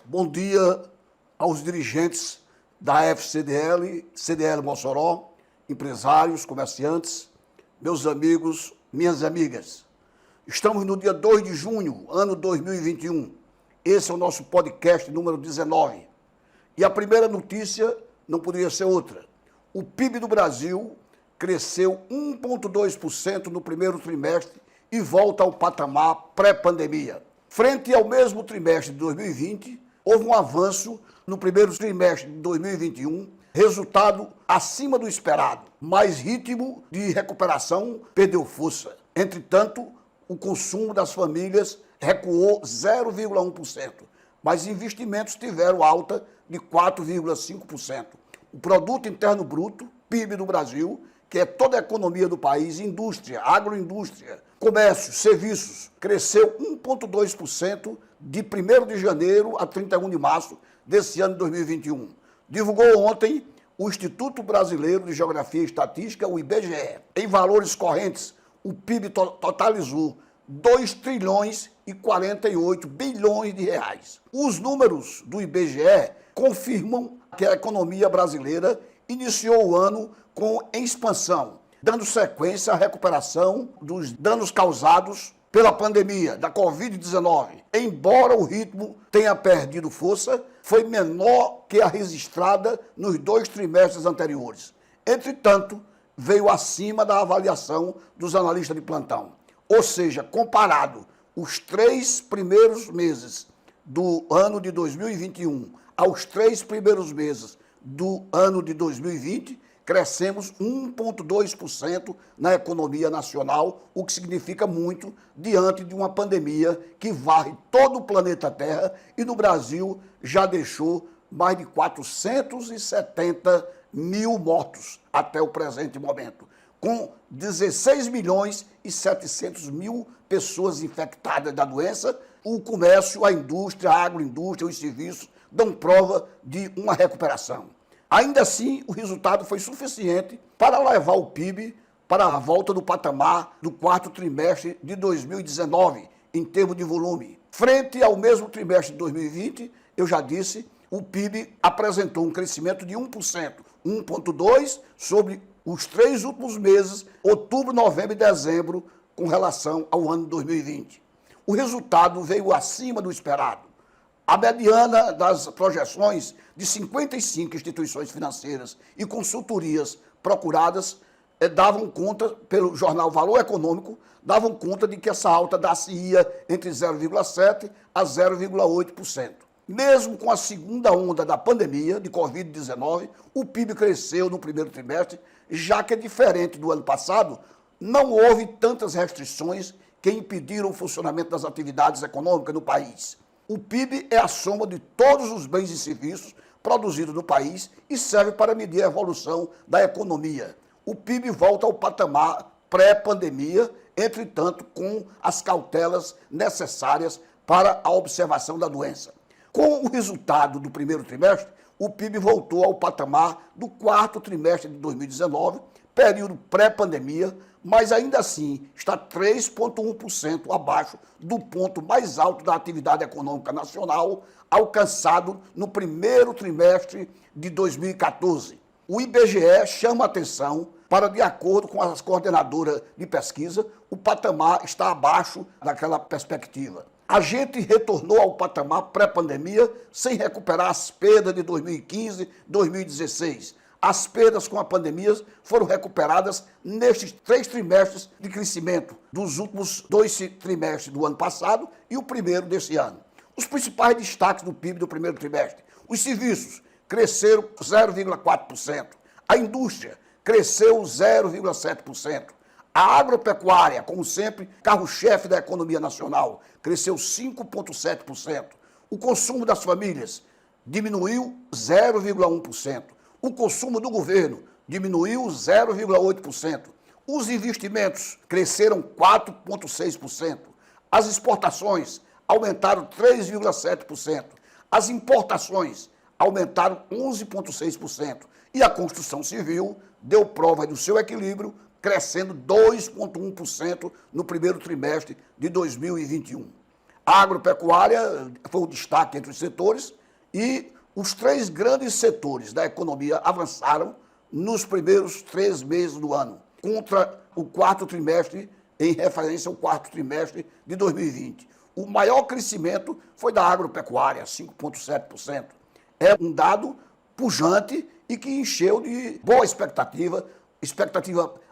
Bom dia aos dirigentes da FCDL, CDL Mossoró, empresários, comerciantes, meus amigos, minhas amigas. Estamos no dia 2 de junho, ano 2021. Esse é o nosso podcast número 19. E a primeira notícia não poderia ser outra. O PIB do Brasil cresceu 1,2% no primeiro trimestre e volta ao patamar pré-pandemia. Frente ao mesmo trimestre de 2020, houve um avanço no primeiro trimestre de 2021, resultado acima do esperado, mas ritmo de recuperação perdeu força. Entretanto, o consumo das famílias recuou 0,1%, mas investimentos tiveram alta de 4,5%. O Produto Interno Bruto, PIB do Brasil, que é toda a economia do país, indústria, agroindústria, comércio, serviços, cresceu 1,2% de 1º de janeiro a 31 de março desse ano de 2021. Divulgou ontem o Instituto Brasileiro de Geografia e Estatística, o IBGE. Em valores correntes, o PIB totalizou 2 trilhões e 48 bilhões de reais. Os números do IBGE confirmam que a economia brasileira iniciou o ano em expansão, dando sequência à recuperação dos danos causados pela pandemia da Covid-19. Embora o ritmo tenha perdido força, foi menor que a registrada nos 2 trimestres anteriores. Entretanto, veio acima da avaliação dos analistas de plantão. Ou seja, comparado os 3 primeiros meses do ano de 2021 aos 3 primeiros meses do ano de 2020, crescemos 1,2% na economia nacional, o que significa muito diante de uma pandemia que varre todo o planeta Terra e no Brasil já deixou mais de 470 mil mortos até o presente momento, com 16 milhões e 700 mil pessoas infectadas da doença. O comércio, a indústria, a agroindústria, os serviços dão prova de uma recuperação. Ainda assim, o resultado foi suficiente para levar o PIB para a volta do patamar do 4º trimestre de 2019, em termos de volume. Frente ao mesmo trimestre de 2020, eu já disse, o PIB apresentou um crescimento de 1%, 1,2% sobre os 3 últimos meses, outubro, novembro e dezembro, com relação ao ano de 2020. O resultado veio acima do esperado. A mediana das projeções de 55 instituições financeiras e consultorias procuradas davam conta, pelo jornal Valor Econômico, davam conta de que essa alta dar-se-ia entre 0,7% a 0,8%. Mesmo com a segunda onda da pandemia de Covid-19, o PIB cresceu no primeiro trimestre, já que, diferente do ano passado, não houve tantas restrições que impediram o funcionamento das atividades econômicas no país. O PIB é a soma de todos os bens e serviços produzidos no país e serve para medir a evolução da economia. O PIB volta ao patamar pré-pandemia, entretanto, com as cautelas necessárias para a observação da doença. Com o resultado do primeiro trimestre, o PIB voltou ao patamar do 4º trimestre de 2019, período pré-pandemia, mas ainda assim está 3,1% abaixo do ponto mais alto da atividade econômica nacional, alcançado no primeiro trimestre de 2014. O IBGE chama a atenção para, de acordo com as coordenadoras de pesquisa, o patamar está abaixo daquela perspectiva. A gente retornou ao patamar pré-pandemia sem recuperar as perdas de 2015, 2016. As perdas com a pandemia foram recuperadas nestes 3 trimestres de crescimento, dos últimos 2 trimestres do ano passado e o primeiro desse ano. Os principais destaques do PIB do primeiro trimestre: os serviços cresceram 0,4%, a indústria cresceu 0,7%, a agropecuária, como sempre, carro-chefe da economia nacional, cresceu 5,7%, o consumo das famílias diminuiu 0,1%. O consumo do governo diminuiu 0,8%. Os investimentos cresceram 4,6%. As exportações aumentaram 3,7%. As importações aumentaram 11,6%. E a construção civil deu prova do seu equilíbrio, crescendo 2,1% no primeiro trimestre de 2021. A agropecuária foi o destaque entre os setores e os 3 grandes setores da economia avançaram nos primeiros 3 meses do ano, contra o 4º trimestre, em referência ao 4º trimestre de 2020. O maior crescimento foi da agropecuária, 5,7%. É um dado pujante e que encheu de boa expectativa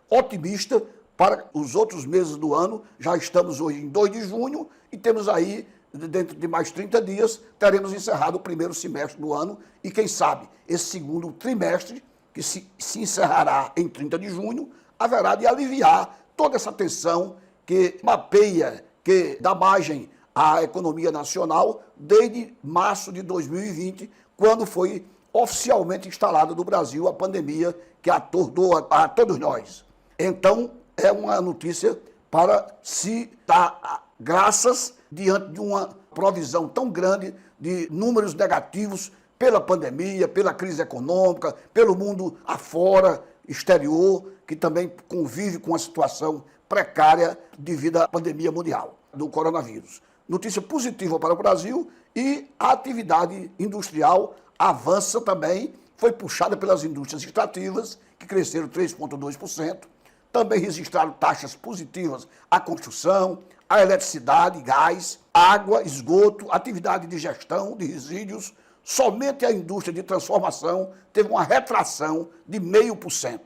otimista para os outros meses do ano. Já estamos hoje em 2 de junho e temos aí, dentro de mais 30 dias, teremos encerrado o primeiro semestre do ano e, quem sabe, esse segundo trimestre, que se encerrará em 30 de junho, haverá de aliviar toda essa tensão que mapeia, que dá margem à economia nacional desde março de 2020, quando foi oficialmente instalada no Brasil a pandemia que atordou a todos nós. Então, é uma notícia para se dar graças diante de uma provisão tão grande de números negativos pela pandemia, pela crise econômica, pelo mundo afora, exterior, que também convive com a situação precária devido à pandemia mundial do coronavírus. Notícia positiva para o Brasil e a atividade industrial avança também, foi puxada pelas indústrias extrativas, que cresceram 3,2%. Também registraram taxas positivas à construção, à eletricidade, gás, água, esgoto, atividade de gestão de resíduos. Somente a indústria de transformação teve uma retração de 0,5%,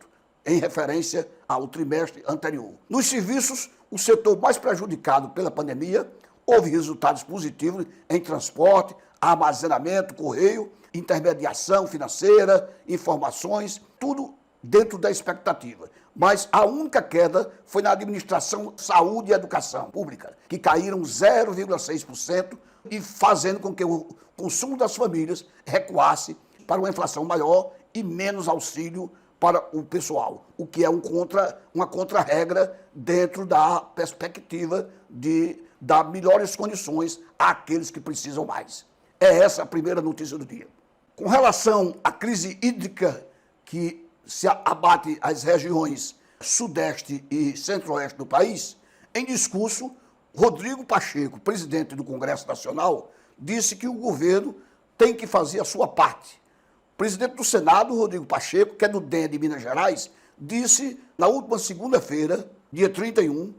em referência ao trimestre anterior. Nos serviços, o setor mais prejudicado pela pandemia, houve resultados positivos em transporte, armazenamento, correio, intermediação financeira, informações, tudo dentro da expectativa. Mas a única queda foi na administração, saúde e educação pública, que caíram 0,6% e fazendo com que o consumo das famílias recuasse para uma inflação maior e menos auxílio para o pessoal, o que é uma contra-regra dentro da perspectiva de dar melhores condições àqueles que precisam mais. É essa a primeira notícia do dia. Com relação à crise hídrica que se abate as regiões sudeste e centro-oeste do país, em discurso, Rodrigo Pacheco, presidente do Congresso Nacional, disse que o governo tem que fazer a sua parte. O presidente do Senado, Rodrigo Pacheco, que é do DEM de Minas Gerais, disse na última segunda-feira, dia 31,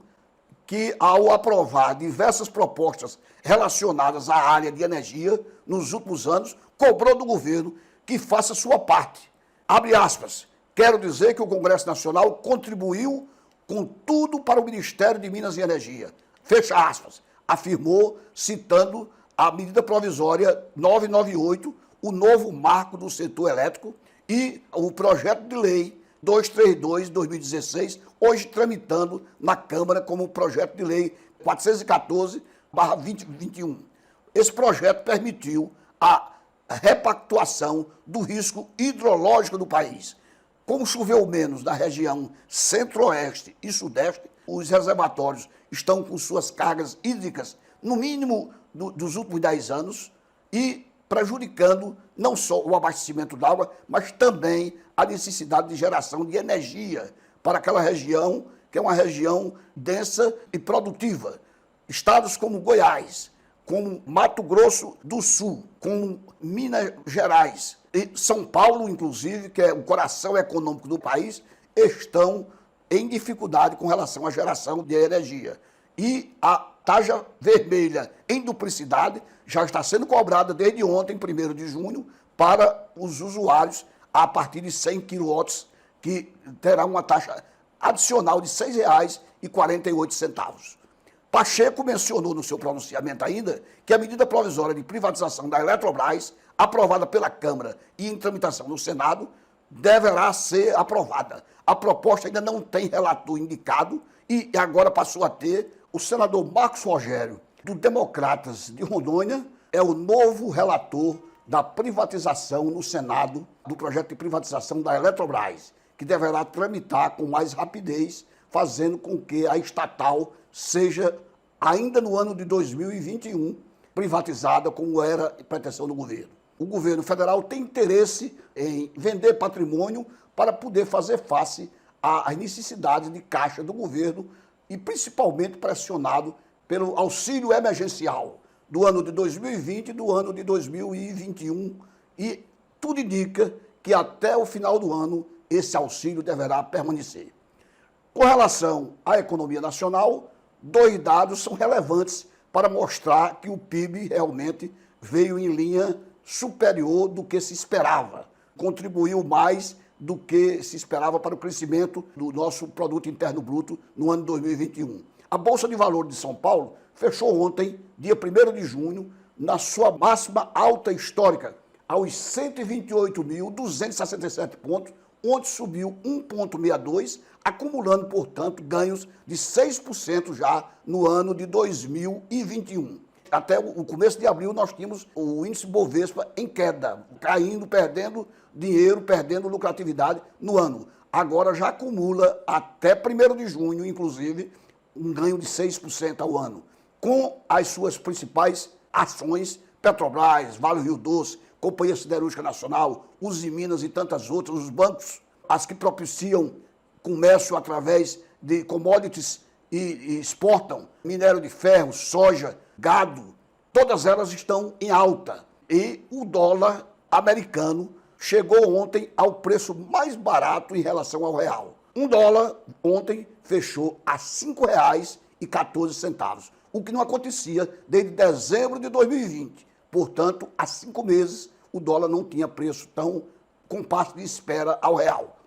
que ao aprovar diversas propostas relacionadas à área de energia nos últimos anos, cobrou do governo que faça a sua parte. Abre aspas, quero dizer que o Congresso Nacional contribuiu com tudo para o Ministério de Minas e Energia. Fecha aspas, afirmou, citando a medida provisória 998, o novo marco do setor elétrico e o projeto de lei 232/2016, hoje tramitando na Câmara como projeto de lei 414/2021. Esse projeto permitiu a repactuação do risco hidrológico do país. Como choveu menos na região centro-oeste e sudeste, os reservatórios estão com suas cargas hídricas, no mínimo dos últimos 10 anos, e prejudicando não só o abastecimento d'água, mas também a necessidade de geração de energia para aquela região, que é uma região densa e produtiva. Estados como Goiás, como Mato Grosso do Sul, como Minas Gerais e São Paulo, inclusive, que é o coração econômico do país, estão em dificuldade com relação à geração de energia. E a taxa vermelha em duplicidade já está sendo cobrada desde ontem, 1º de junho, para os usuários a partir de 100 kW, que terá uma taxa adicional de R$ 6,48. Pacheco mencionou no seu pronunciamento ainda que a medida provisória de privatização da Eletrobras, aprovada pela Câmara e em tramitação no Senado, deverá ser aprovada. A proposta ainda não tem relator indicado e agora passou a ter. O senador Marcos Rogério, do Democratas de Rondônia, é o novo relator da privatização no Senado, do projeto de privatização da Eletrobras, que deverá tramitar com mais rapidez, fazendo com que a estatal seja, ainda no ano de 2021, privatizada, como era a pretensão do governo. O governo federal tem interesse em vender patrimônio para poder fazer face às necessidades de caixa do governo e principalmente pressionado pelo auxílio emergencial. do ano de 2020 e do ano de 2021. E tudo indica que até o final do ano esse auxílio deverá permanecer. Com relação à economia nacional, dois dados são relevantes para mostrar que o PIB realmente veio em linha superior do que se esperava, contribuiu mais do que se esperava para o crescimento do nosso produto interno bruto no ano 2021. A Bolsa de Valores de São Paulo fechou ontem, dia 1º de junho, na sua máxima alta histórica, aos 128.267 pontos, onde subiu 1,62, acumulando, portanto, ganhos de 6% já no ano de 2021. Até o começo de abril nós tínhamos o índice Bovespa em queda, caindo, perdendo dinheiro, perdendo lucratividade no ano. Agora já acumula até 1º de junho, inclusive, um ganho de 6% ao ano. Com as suas principais ações, Petrobras, Vale do Rio Doce, Companhia Siderúrgica Nacional, Usiminas e tantas outras, os bancos, as que propiciam comércio através de commodities e exportam minério de ferro, soja, gado, todas elas estão em alta. E o dólar americano chegou ontem ao preço mais barato em relação ao real. Um dólar ontem fechou a R$ 5,14, o que não acontecia desde dezembro de 2020. Portanto, há 5 meses o dólar não tinha preço tão compasso de espera ao real.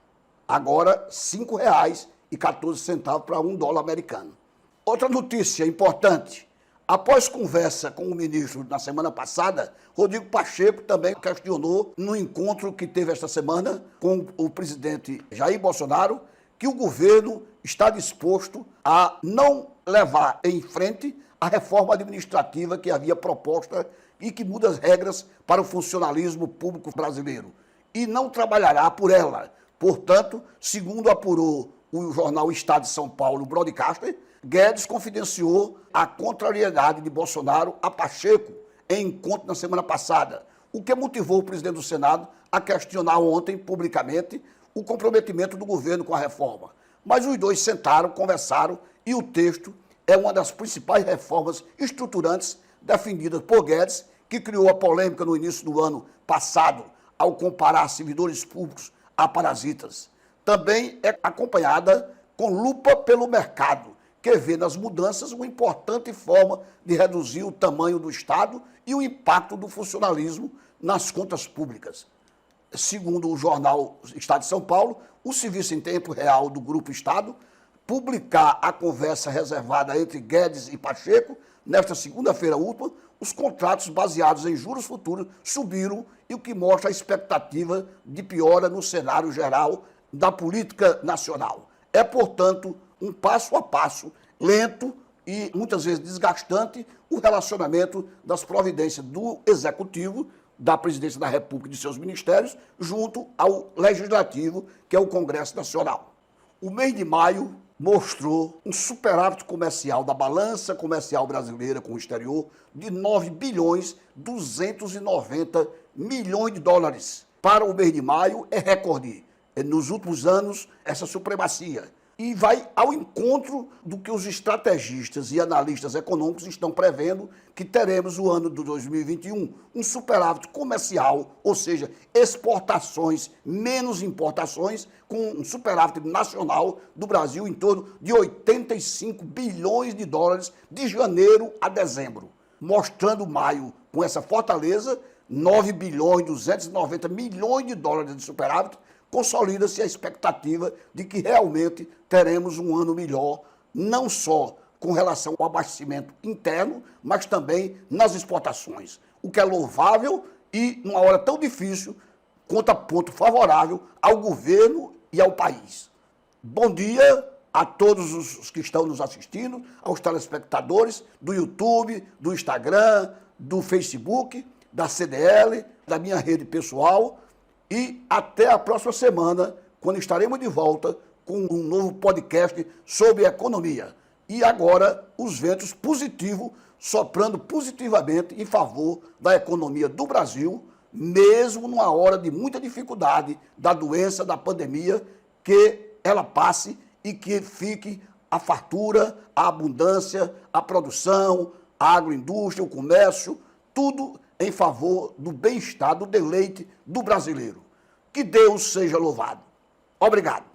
Agora, R$ 5,14 para um dólar americano. Outra notícia importante. Após conversa com o ministro na semana passada, Rodrigo Pacheco também questionou no encontro que teve esta semana com o presidente Jair Bolsonaro que o governo está disposto a não levar em frente a reforma administrativa que havia proposta e que muda as regras para o funcionalismo público brasileiro e não trabalhará por ela. Portanto, segundo apurou o jornal Estado de São Paulo, Broadcaster, Guedes confidenciou a contrariedade de Bolsonaro a Pacheco em encontro na semana passada, o que motivou o presidente do Senado a questionar ontem, publicamente, o comprometimento do governo com a reforma. Mas os dois sentaram, conversaram e o texto é uma das principais reformas estruturantes defendidas por Guedes, que criou a polêmica no início do ano passado ao comparar servidores públicos a parasitas. Também é acompanhada com lupa pelo mercado, que vê nas mudanças uma importante forma de reduzir o tamanho do Estado e o impacto do funcionalismo nas contas públicas. Segundo o jornal Estado de São Paulo, o serviço em tempo real do Grupo Estado publicar a conversa reservada entre Guedes e Pacheco, nesta segunda-feira última, os contratos baseados em juros futuros subiram e o que mostra a expectativa de piora no cenário geral da política nacional. É, portanto, um passo a passo, lento e muitas vezes desgastante, o relacionamento das providências do Executivo, da Presidência da República e de seus ministérios, junto ao Legislativo, que é o Congresso Nacional. O mês de maio mostrou um superávit comercial da balança comercial brasileira com o exterior de 9 bilhões 290 milhões de dólares. Para o mês de maio é recorde. Nos últimos anos, essa supremacia. E vai ao encontro do que os estrategistas e analistas econômicos estão prevendo, que teremos o ano de 2021 um superávit comercial, ou seja, exportações menos importações, com um superávit nacional do Brasil em torno de 85 bilhões de dólares de janeiro a dezembro. Mostrando maio com essa fortaleza, 9 bilhões 290 milhões de dólares de superávit, consolida-se a expectativa de que realmente teremos um ano melhor, não só com relação ao abastecimento interno, mas também nas exportações, o que é louvável e, numa hora tão difícil, conta ponto favorável ao governo e ao país. Bom dia a todos os que estão nos assistindo, aos telespectadores do YouTube, do Instagram, do Facebook, da CDL, da minha rede pessoal. E até a próxima semana, quando estaremos de volta com um novo podcast sobre economia. E agora, os ventos positivos, soprando positivamente em favor da economia do Brasil, mesmo numa hora de muita dificuldade da doença, da pandemia, que ela passe e que fique a fartura, a abundância, a produção, a agroindústria, o comércio, tudo em favor do bem-estar, do deleite do brasileiro. Que Deus seja louvado. Obrigado.